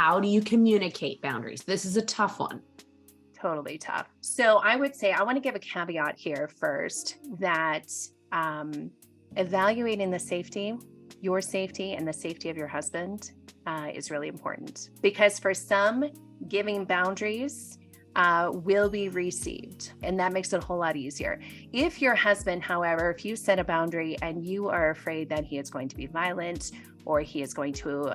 how do you communicate boundaries? This is a tough one. Totally tough. So I would say, I want to give a caveat here first that evaluating the safety, your safety and the safety of your husband is really important, because for some, giving boundaries will be received, and that makes it a whole lot easier. If your husband, however, if you set a boundary and you are afraid that he is going to be violent or he is going to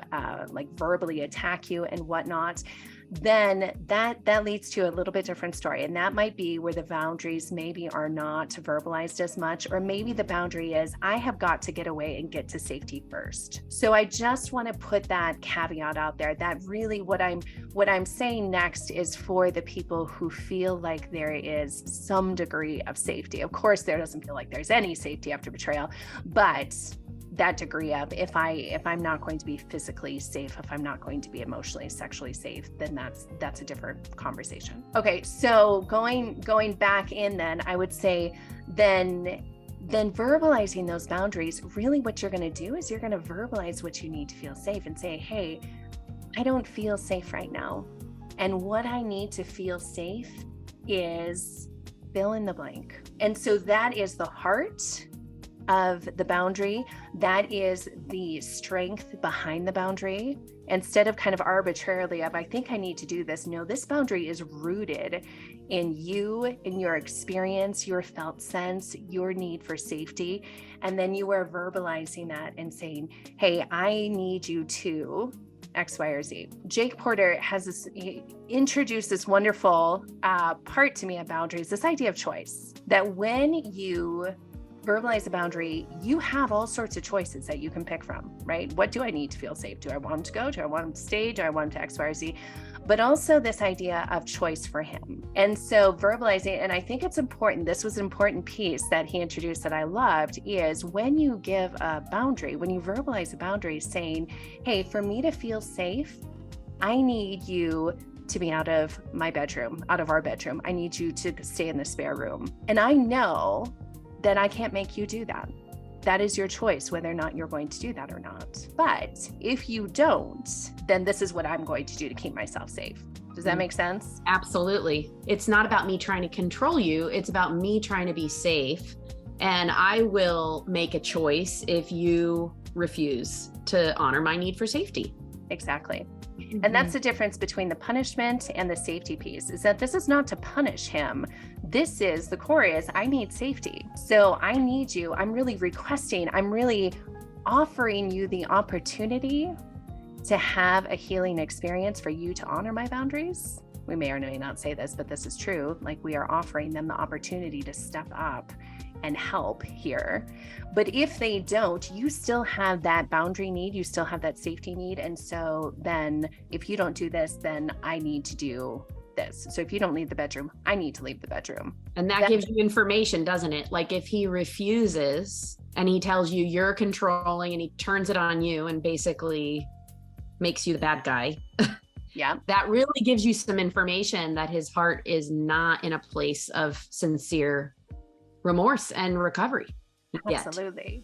like verbally attack you and whatnot, then that leads to a little bit different story. And that might be where the boundaries maybe are not verbalized as much, or maybe the boundary is, I have got to get away and get to safety first. So I just want to put that caveat out there, that really what I'm saying next is for the people who feel like there is some degree of safety. Of course, there doesn't feel like there's any safety after betrayal, but that degree of, if I'm not going to be physically safe, if I'm not going to be emotionally, sexually safe, then that's a different conversation. Okay, so going back in, then I would say then verbalizing those boundaries, really what you're going to do is you're going to verbalize what you need to feel safe and say, hey, I don't feel safe right now. And what I need to feel safe is fill in the blank. And so that is the heart of the boundary. That is the strength behind the boundary. Instead of kind of arbitrarily of, I think I need to do this. No, this boundary is rooted in you, in your experience, your felt sense, your need for safety. And then you are verbalizing that and saying, hey, I need you to X, Y, or Z. Jake Porter has introduced this wonderful part to me of boundaries, this idea of choice, that when you verbalize a boundary, you have all sorts of choices that you can pick from, right? What do I need to feel safe? Do I want him to go? Do I want him to stay? Do I want him to X, Y, or Z? But also this idea of choice for him. And so verbalizing, and I think it's important, this was an important piece that he introduced that I loved, is when you give a boundary, when you verbalize a boundary saying, hey, for me to feel safe, I need you to be out of my bedroom, out of our bedroom. I need you to stay in the spare room. And I know that I can't make you do that. That is your choice, whether or not you're going to do that or not. But if you don't, then this is what I'm going to do to keep myself safe. Does that make sense? Absolutely. It's not about me trying to control you. It's about me trying to be safe. And I will make a choice if you refuse to honor my need for safety. Exactly. And that's the difference between the punishment and the safety piece, is that this is not to punish him. This is, the core is, I need safety. So I need you. I'm really requesting, I'm really offering you the opportunity to have a healing experience for you to honor my boundaries. We may or may not say this, but this is true. Like, we are offering them the opportunity to step up and help here. But if they don't, you still have that boundary need, you still have that safety need. And so then if you don't do this, then I need to do this. So if you don't leave the bedroom, I need to leave the bedroom. And that gives you information, doesn't it? Like, if he refuses and he tells you you're controlling and he turns it on you and basically makes you the bad guy. Yeah. That really gives you some information that his heart is not in a place of sincere remorse and recovery. Absolutely.